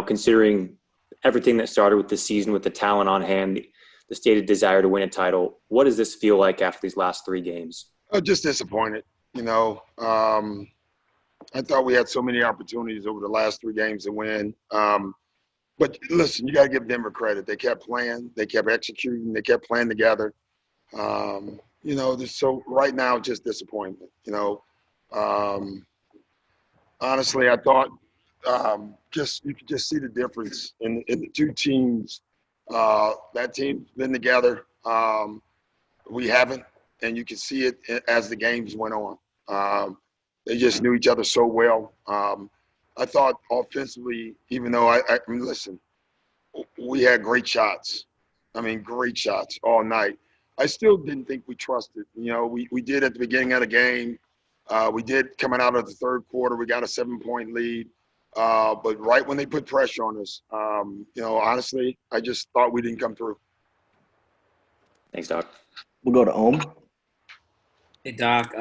now, considering everything that started with the season, with the talent on hand, the stated desire to win a title, what does this feel like after these last 3 games? Just disappointed. I thought we had so many opportunities over the last 3 games to win. But listen, you got to give Denver credit. They kept playing, they kept executing, they kept playing together. So right now, just disappointment. Honestly, I thought you could just see the difference in the 2 teams. That team's been together. We haven't, and you can see it as the games went on. They just knew each other so well. I thought offensively, even though I mean, listen, we had great shots. Great shots all night. I still didn't think we trusted. We did at the beginning of the game. We did coming out of the 3rd quarter. We got a 7-point lead. But right when they put pressure on us, honestly, I just thought we didn't come through. Thanks, Doc. We'll go to Ohm. Hey, Doc.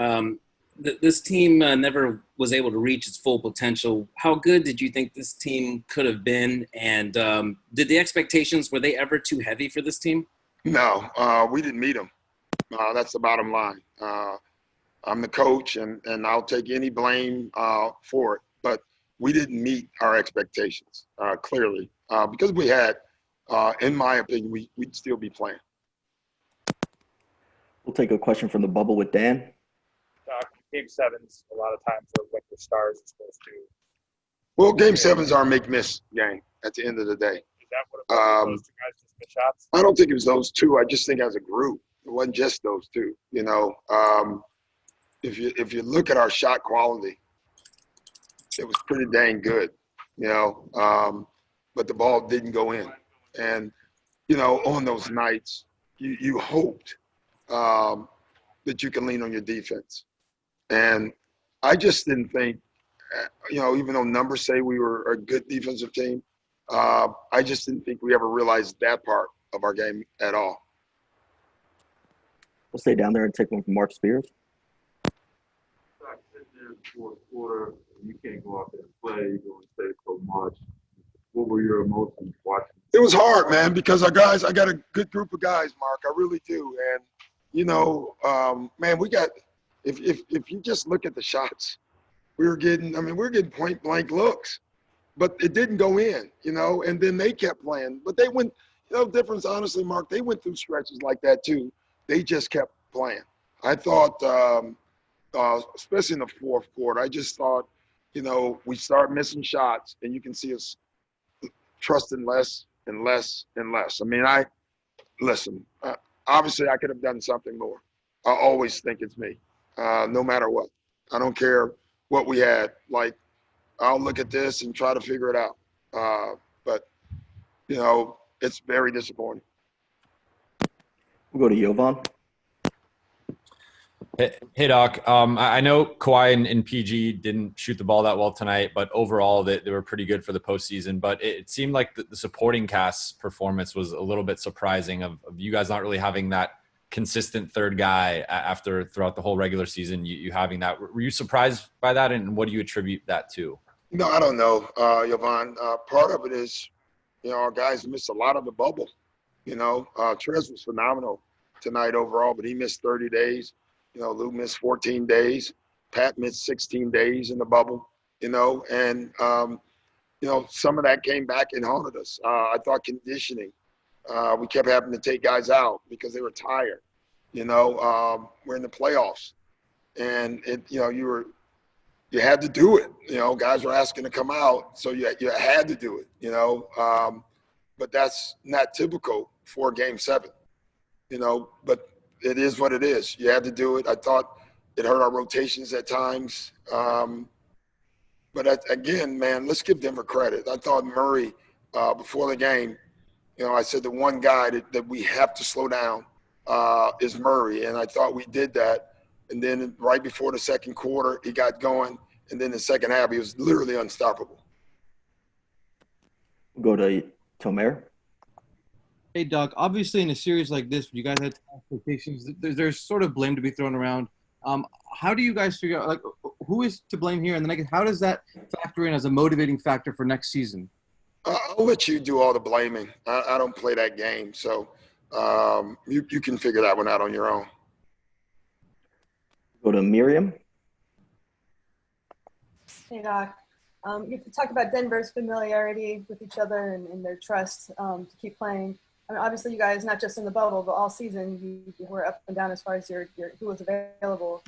This team never was able to reach its full potential. How good did you think this team could have been? And did the expectations, were they ever too heavy for this team? No, we didn't meet them. That's the bottom line. I'm the coach, and I'll take any blame for it. But we didn't meet our expectations, clearly. Because we had, in my opinion, we'd still be playing. We'll take a question from the bubble with Dan. Game 7s, a lot of times are what the stars are supposed to. Well, Game 7's our make-miss game at the end of the day. Is that what it was? Those 2 guys just missed shots? I don't think it was those 2. I just think as a group, it wasn't just those 2. If you look at our shot quality, it was pretty dang good. But the ball didn't go in, and on those nights, you hoped that you can lean on your defense. And I just didn't think, even though numbers say we were a good defensive team, I just didn't think we ever realized that part of our game at all. We'll stay down there and take one from Mark Spears. Sitting there in the 4th quarter, you can't go out there and play. You're going to stay so much. What were your emotions watching? It was hard, man, because I got a good group of guys, Mark. I really do. And, man, we got – if you just look at the shots, we were getting point blank looks, but it didn't go in, and then they kept playing. But they went, difference, honestly, Mark, they went through stretches like that too. They just kept playing. I thought, especially in the 4th quarter, I just thought, we start missing shots, and you can see us trusting less and less and less. Obviously I could have done something more. I always think it's me. No matter what. I don't care what we had. I'll look at this and try to figure it out. But it's very disappointing. We'll go to Jovan. Hey, Doc. I know Kawhi and PG didn't shoot the ball that well tonight, but overall they were pretty good for the postseason. But it seemed like the supporting cast's performance was a little bit surprising of you guys not really having that consistent 3rd guy throughout the whole regular season, you having that. Were you surprised by that, and what do you attribute that to? No, I don't know, Jovan. Part of it is, our guys missed a lot of the bubble. Trez was phenomenal tonight overall, but he missed 30 days. Lou missed 14 days. Pat missed 16 days in the bubble, and some of that came back and haunted us. I thought conditioning, we kept having to take guys out because they were tired. We're in the playoffs, and you had to do it. Guys were asking to come out, so you had to do it. But that's not typical for Game 7. But it is what it is. You had to do it. I thought it hurt our rotations at times. But again, man, let's give Denver credit. I thought Murray, before the game, I said the one guy that we have to slow down is Murray, and I thought we did that. And then right before the 2nd quarter, he got going, and then the 2nd half, he was literally unstoppable. We'll go to Tomer. Hey, Doc, obviously in a series like this, when you guys had expectations, there's sort of blame to be thrown around. How do you guys figure out, who is to blame here? And then how does that factor in as a motivating factor for next season? I'll let you do all the blaming. I don't play that game, so you can figure that one out on your own. Go to Miriam. Hey, Doc. You talked about Denver's familiarity with each other and their trust to keep playing. I mean, obviously, you guys, not just in the bubble, but all season, you were up and down as far as your who was available.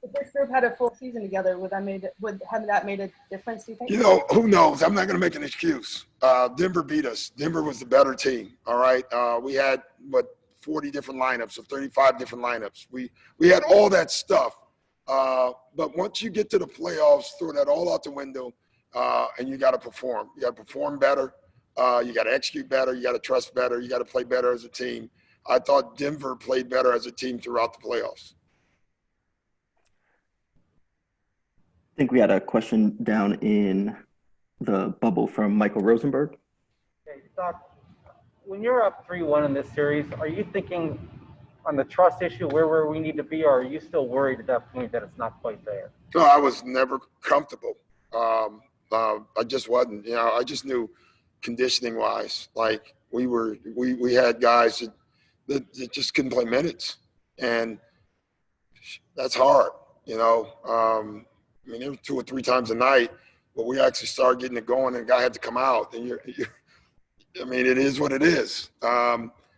If this group had a full season together, would have that made a difference, do you think? You know, who knows? I'm not going to make an excuse. Denver beat us. Denver was the better team, all right? We had, 40 different lineups or 35 different lineups. We had all that stuff. But once you get to the playoffs, throw that all out the window, and you got to perform. You got to perform better. You got to execute better. You got to trust better. You got to play better as a team. I thought Denver played better as a team throughout the playoffs. I think we had a question down in the bubble from Michael Rosenberg. Okay, Doc, when you're up 3-1 in this series, are you thinking on the trust issue where we need to be, or are you still worried at that point that it's not quite there? No, I was never comfortable. I just wasn't. You know, I just knew conditioning-wise, like we had guys that just couldn't play minutes, and that's hard. You know, I mean, it was 2 or 3 times a night, but we actually started getting it going, and the guy had to come out. And I mean, it is what it is.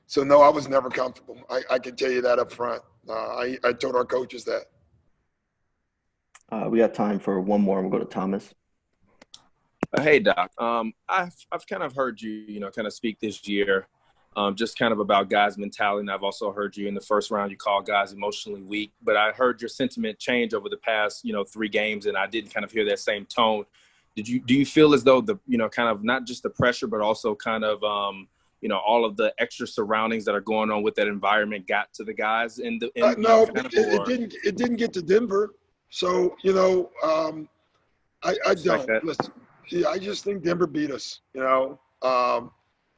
So no, I was never comfortable. I can tell you that up front. I told our coaches that. We got time for one more, and we'll go to Thomas. Hey, Doc. I've kind of heard you, kind of speak this year, just kind of about guys' mentality. And I've also heard you in the first round, you call guys emotionally weak. But I heard your sentiment change over the past, 3 games, and I didn't kind of hear that same tone. Do you feel as though the, kind of not just the pressure, but also kind of, all of the extra surroundings that are going on with that environment got to the guys in the no, it didn't get to Denver. So, I don't. Listen, I just think Denver beat us, all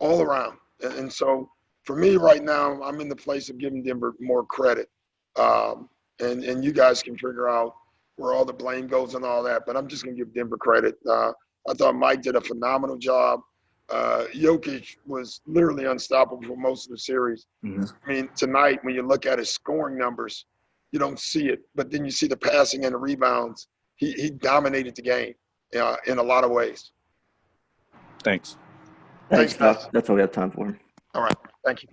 around. And so for me right now, I'm in the place of giving Denver more credit. And you guys can figure out where all the blame goes and all that, but I'm just going to give Denver credit. I thought Mike did a phenomenal job. Jokic was literally unstoppable for most of the series. Mm-hmm. I mean, tonight, when you look at his scoring numbers, you don't see it, but then you see the passing and the rebounds. He dominated the game in a lot of ways. Thanks. Thanks, Doc. That's all we have time for. All right. Thank you.